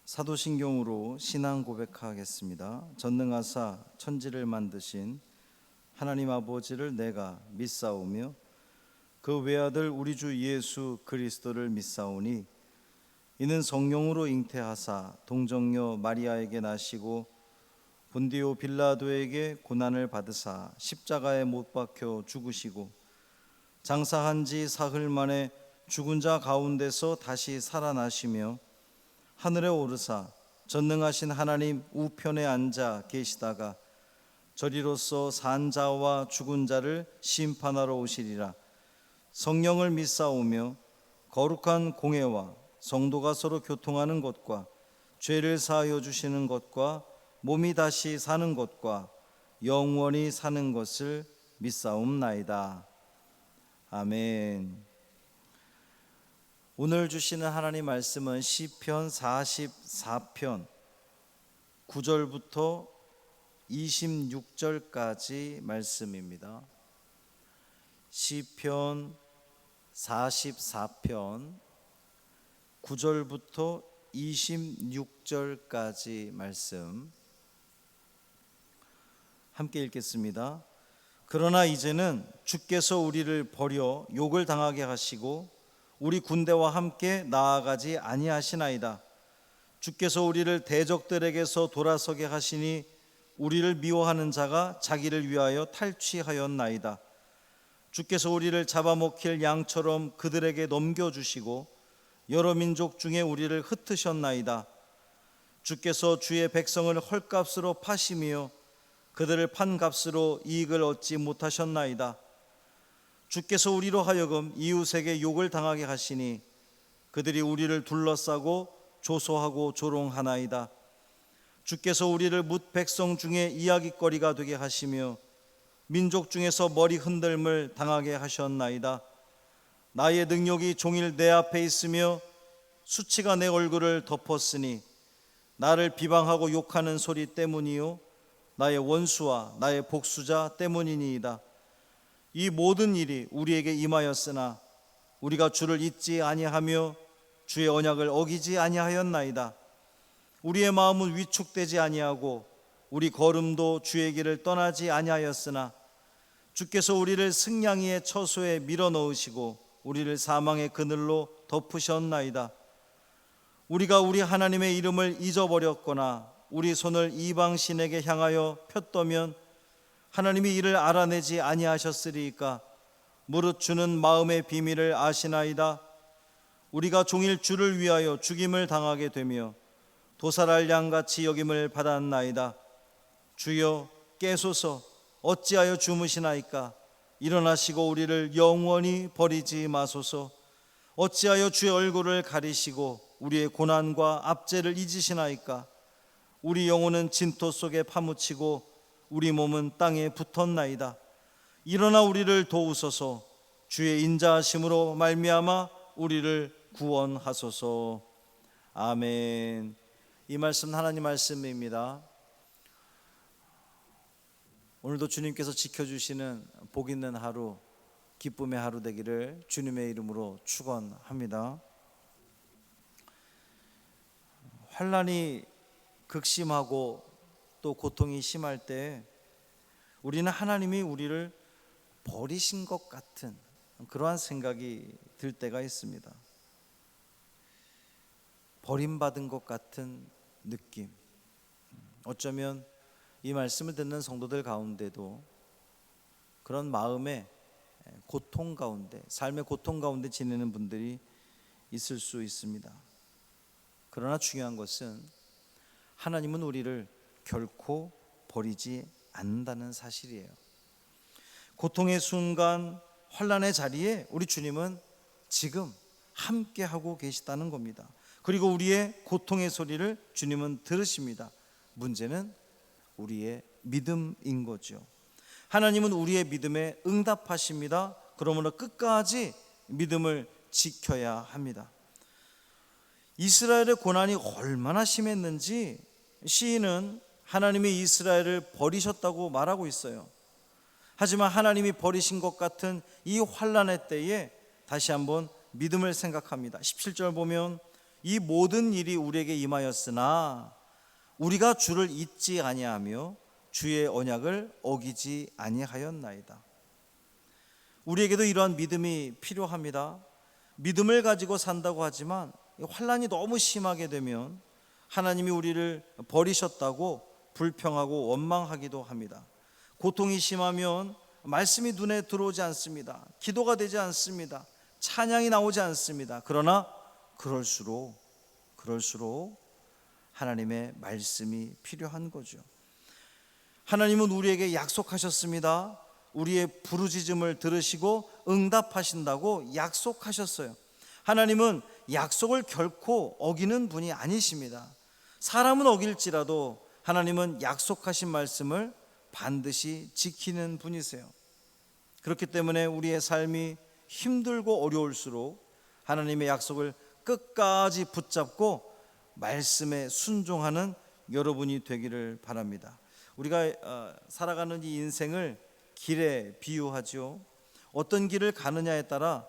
사도신경으로 신앙 고백하겠습니다. 전능하사 천지를 만드신 하나님 아버지를 내가 믿사오며 그 외아들 우리 주 예수 그리스도를 믿사오니 이는 성령으로 잉태하사 동정녀 마리아에게 나시고 본디오 빌라도에게 고난을 받으사 십자가에 못 박혀 죽으시고 장사한 지 사흘 만에 죽은 자 가운데서 다시 살아나시며 하늘에 오르사 전능하신 하나님 우편에 앉아 계시다가 저리로서 산 자와 죽은 자를 심판하러 오시리라. 성령을 믿사오며 거룩한 공회와 성도가 서로 교통하는 것과 죄를 사하여 주시는 것과 몸이 다시 사는 것과 영원히 사는 것을 믿사옵나이다. 아멘. 오늘 주시는 하나님 말씀은 시편 44편 9절부터 26절까지 말씀입니다. 시편 44편 9절부터 26절까지 말씀 함께 읽겠습니다. 그러나 이제는 주께서 우리를 버려 욕을 당하게 하시고 우리 군대와 함께 나아가지 아니하시나이다. 주께서 우리를 대적들에게서 돌아서게 하시니 우리를 미워하는 자가 자기를 위하여 탈취하였나이다. 주께서 우리를 잡아먹힐 양처럼 그들에게 넘겨주시고 여러 민족 중에 우리를 흩으셨나이다. 주께서 주의 백성을 헐값으로 파시며 그들을 판 값으로 이익을 얻지 못하셨나이다. 주께서 우리로 하여금 이웃에게 욕을 당하게 하시니 그들이 우리를 둘러싸고 조소하고 조롱하나이다. 주께서 우리를 뭇 백성 중에 이야깃거리가 되게 하시며 민족 중에서 머리 흔들림을 당하게 하셨나이다. 나의 능력이 종일 내 앞에 있으며 수치가 내 얼굴을 덮었으니 나를 비방하고 욕하는 소리 때문이요 나의 원수와 나의 복수자 때문이니이다. 이 모든 일이 우리에게 임하였으나 우리가 주를 잊지 아니하며 주의 언약을 어기지 아니하였나이다. 우리의 마음은 위축되지 아니하고 우리 걸음도 주의 길을 떠나지 아니하였으나 주께서 우리를 승냥이의 처소에 밀어넣으시고 우리를 사망의 그늘로 덮으셨나이다. 우리가 우리 하나님의 이름을 잊어버렸거나 우리 손을 이방신에게 향하여 폈더면 하나님이 이를 알아내지 아니하셨으리이까. 무릇 주는 마음의 비밀을 아시나이다. 우리가 종일 주를 위하여 죽임을 당하게 되며 도살할 양같이 여김을 받았나이다. 주여 깨소서. 어찌하여 주무시나이까. 일어나시고 우리를 영원히 버리지 마소서. 어찌하여 주의 얼굴을 가리시고 우리의 고난과 압제를 잊으시나이까. 우리 영혼은 진토 속에 파묻히고 우리 몸은 땅에 붙었나이다. 일어나 우리를 도우소서. 주의 인자하심으로 말미암아 우리를 구원하소서. 아멘. 이 말씀 하나님 말씀입니다. 오늘도 주님께서 지켜주시는 복 있는 하루, 기쁨의 하루 되기를 주님의 이름으로 축원합니다. 환난이 극심하고 또 고통이 심할 때 우리는 하나님이 우리를 버리신 것 같은 그러한 생각이 들 때가 있습니다. 버림받은 것 같은 느낌. 어쩌면 이 말씀을 듣는 성도들 가운데도 그런 마음의 고통 가운데, 삶의 고통 가운데 지내는 분들이 있을 수 있습니다. 그러나 중요한 것은 하나님은 우리를 결코 버리지 않는다는 사실이에요. 고통의 순간, 환난의 자리에 우리 주님은 지금 함께하고 계시다는 겁니다. 그리고 우리의 고통의 소리를 주님은 들으십니다. 문제는 우리의 믿음인 거죠. 하나님은 우리의 믿음에 응답하십니다. 그러므로 끝까지 믿음을 지켜야 합니다. 이스라엘의 고난이 얼마나 심했는지 시인은 하나님이 이스라엘을 버리셨다고 말하고 있어요. 하지만 하나님이 버리신 것 같은 이 환난의 때에 다시 한번 믿음을 생각합니다. 17절 보면 이 모든 일이 우리에게 임하였으나 우리가 주를 잊지 아니하며 주의 언약을 어기지 아니하였나이다. 우리에게도 이러한 믿음이 필요합니다. 믿음을 가지고 산다고 하지만 환난이 너무 심하게 되면 하나님이 우리를 버리셨다고 불평하고 원망하기도 합니다. 고통이 심하면 말씀이 눈에 들어오지 않습니다. 기도가 되지 않습니다. 찬양이 나오지 않습니다. 그러나 그럴수록 하나님의 말씀이 필요한 거죠. 하나님은 우리에게 약속하셨습니다. 우리의 부르짖음을 들으시고 응답하신다고 약속하셨어요. 하나님은 약속을 결코 어기는 분이 아니십니다. 사람은 어길지라도 하나님은 약속하신 말씀을 반드시 지키는 분이세요. 그렇기 때문에 우리의 삶이 힘들고 어려울수록 하나님의 약속을 끝까지 붙잡고 말씀에 순종하는 여러분이 되기를 바랍니다. 우리가 살아가는 이 인생을 길에 비유하죠. 어떤 길을 가느냐에 따라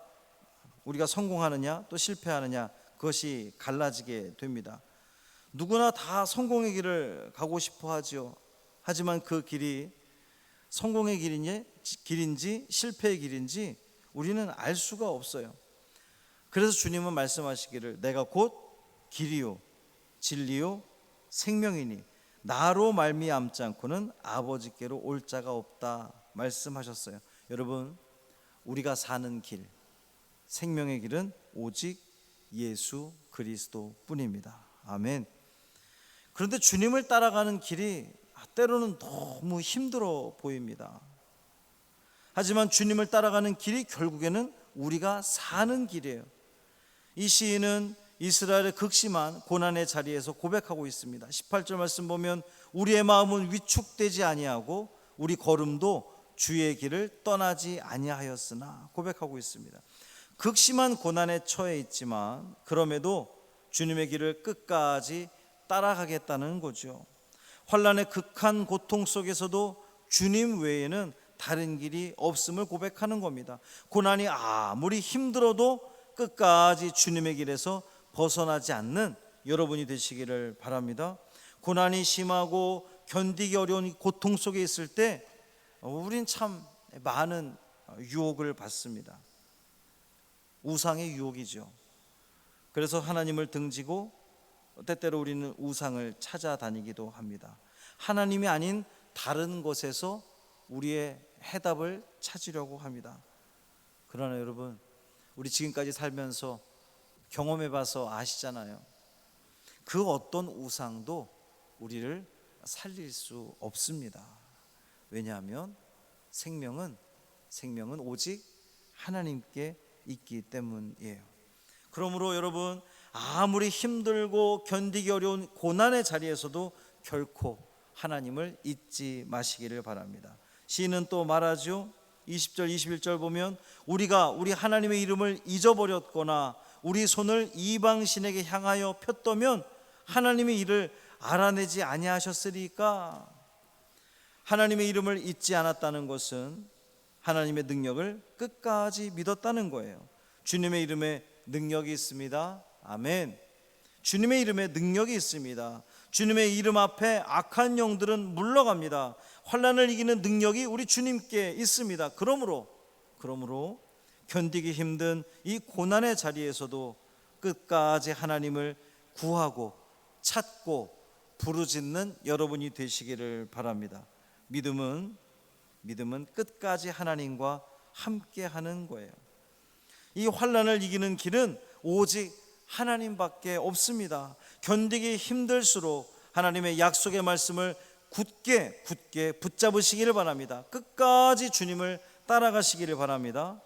우리가 성공하느냐 또 실패하느냐 그것이 갈라지게 됩니다. 누구나 다 성공의 길을 가고 싶어 하죠. 하지만 그 길이 성공의 길인지 실패의 길인지 우리는 알 수가 없어요. 그래서 주님은 말씀하시기를 내가 곧 길이요 진리요 생명이니 나로 말미암지 않고는 아버지께로 올 자가 없다 말씀하셨어요. 여러분, 우리가 사는 길, 생명의 길은 오직 예수 그리스도 뿐입니다. 아멘. 그런데 주님을 따라가는 길이 때로는 너무 힘들어 보입니다. 하지만 주님을 따라가는 길이 결국에는 우리가 사는 길이에요. 이 시인은 이스라엘의 극심한 고난의 자리에서 고백하고 있습니다. 18절 말씀 보면 우리의 마음은 위축되지 아니하고 우리 걸음도 주의 길을 떠나지 아니하였으나 고백하고 있습니다. 극심한 고난에 처해 있지만 그럼에도 주님의 길을 끝까지 따라가겠다는 거죠. 환난의 극한 고통 속에서도 주님 외에는 다른 길이 없음을 고백하는 겁니다. 고난이 아무리 힘들어도 끝까지 주님의 길에서 벗어나지 않는 여러분이 되시기를 바랍니다. 고난이 심하고 견디기 어려운 고통 속에 있을 때 우린 참 많은 유혹을 받습니다. 우상의 유혹이죠. 그래서 하나님을 등지고 때때로 우리는 우상을 찾아다니기도 합니다. 하나님이 아닌 다른 곳에서 우리의 해답을 찾으려고 합니다. 그러나 여러분, 우리 지금까지 살면서 경험해봐서 아시잖아요. 그 어떤 우상도 우리를 살릴 수 없습니다. 왜냐하면 생명은 오직 하나님께 있기 때문이에요. 그러므로 여러분, 아무리 힘들고 견디기 어려운 고난의 자리에서도 결코 하나님을 잊지 마시기를 바랍니다. 시인은 또 말하죠. 20절 21절 보면 우리가 우리 하나님의 이름을 잊어버렸거나 우리 손을 이방신에게 향하여 폈더면 하나님의 일을 알아내지 아니하셨으리까. 하나님의 이름을 잊지 않았다는 것은 하나님의 능력을 끝까지 믿었다는 거예요. 주님의 이름에 능력이 있습니다. 아멘. 주님의 이름에 능력이 있습니다. 주님의 이름 앞에 악한 영들은 물러갑니다. 환난을 이기는 능력이 우리 주님께 있습니다. 그러므로 견디기 힘든 이 고난의 자리에서도 끝까지 하나님을 구하고 찾고 부르짖는 여러분이 되시기를 바랍니다. 믿음은 끝까지 하나님과 함께하는 거예요. 이 환난을 이기는 길은 오직 하나님밖에 없습니다. 견디기 힘들수록 하나님의 약속의 말씀을 굳게 붙잡으시기를 바랍니다. 끝까지 주님을 따라가시기를 바랍니다.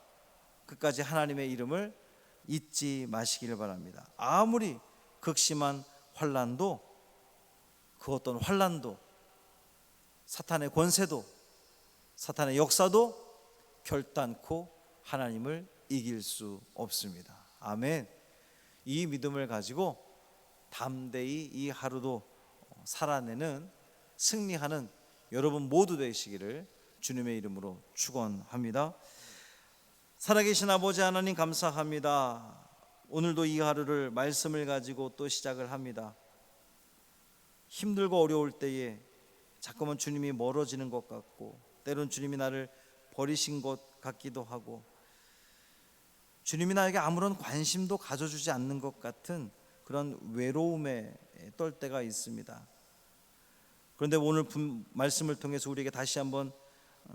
끝까지 하나님의 이름을 잊지 마시기를 바랍니다. 아무리 극심한 환난도, 그 어떤 환난도, 사탄의 권세도, 사탄의 역사도 결단코 하나님을 이길 수 없습니다. 아멘. 이 믿음을 가지고 담대히 이 하루도 살아내는, 승리하는 여러분 모두 되시기를 주님의 이름으로 축원합니다. 살아계신 아버지 하나님 감사합니다. 오늘도 이 하루를 말씀을 가지고 또 시작을 합니다. 힘들고 어려울 때에 자꾸만 주님이 멀어지는 것 같고, 때론 주님이 나를 버리신 것 같기도 하고, 주님이 나에게 아무런 관심도 가져주지 않는 것 같은 그런 외로움에 떨 때가 있습니다. 그런데 오늘 말씀을 통해서 우리에게 다시 한번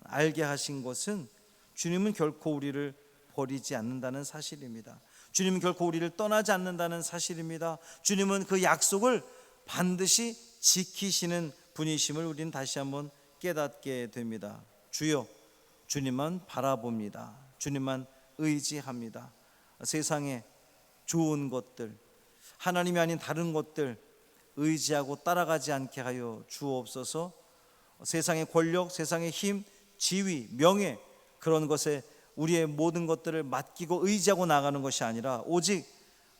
알게 하신 것은 주님은 결코 우리를 버리지 않는다는 사실입니다. 주님은 결코 우리를 떠나지 않는다는 사실입니다. 주님은 그 약속을 반드시 지키시는 분이심을 우리는 다시 한번 깨닫게 됩니다. 주여, 주님만 바라봅니다. 주님만 의지합니다. 세상에 좋은 것들, 하나님이 아닌 다른 것들 의지하고 따라가지 않게 하여 주옵소서. 세상의 권력, 세상의 힘, 지위, 명예, 그런 것에 우리의 모든 것들을 맡기고 의지하고 나가는 것이 아니라 오직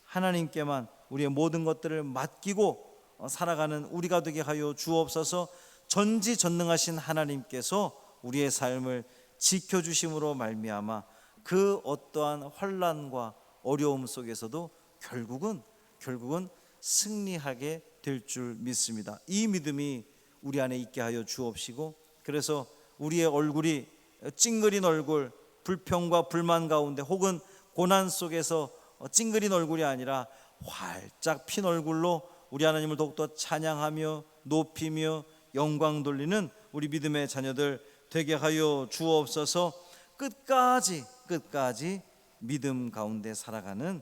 하나님께만 우리의 모든 것들을 맡기고 살아가는 우리가 되게 하여 주옵소서. 전지전능하신 하나님께서 우리의 삶을 지켜주심으로 말미암아 그 어떠한 환난과 어려움 속에서도 결국은 승리하게 될 줄 믿습니다. 이 믿음이 우리 안에 있게 하여 주옵시고, 그래서 우리의 얼굴이 찡그린 얼굴, 불평과 불만 가운데 혹은 고난 속에서 찡그린 얼굴이 아니라 활짝 핀 얼굴로 우리 하나님을 더욱더 찬양하며 높이며 영광 돌리는 우리 믿음의 자녀들 되게 하여 주옵소서. 끝까지 믿음 가운데 살아가는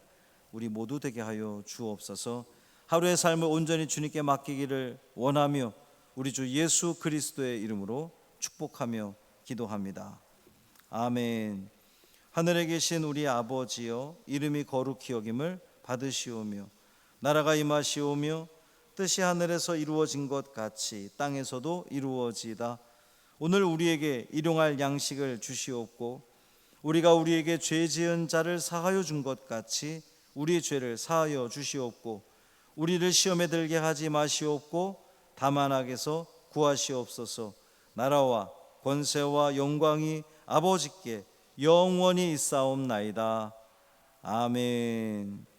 우리 모두 되게 하여 주옵소서. 하루의 삶을 온전히 주님께 맡기기를 원하며 우리 주 예수 그리스도의 이름으로 축복하며 기도합니다. 아멘. 하늘에 계신 우리 아버지여, 이름이 거룩히 여김을 받으시오며 나라가 임하시오며 뜻이 하늘에서 이루어진 것 같이 땅에서도 이루어지이다. 오늘 우리에게 일용할 양식을 주시옵고 우리가 우리에게 죄 지은 자를 사하여 준 것 같이 우리의 죄를 사하여 주시옵고 우리를 시험에 들게 하지 마시옵고 다만 악에서 구하시옵소서. 나라와 권세와 영광이 아버지께 영원히 있사옵나이다. 아멘.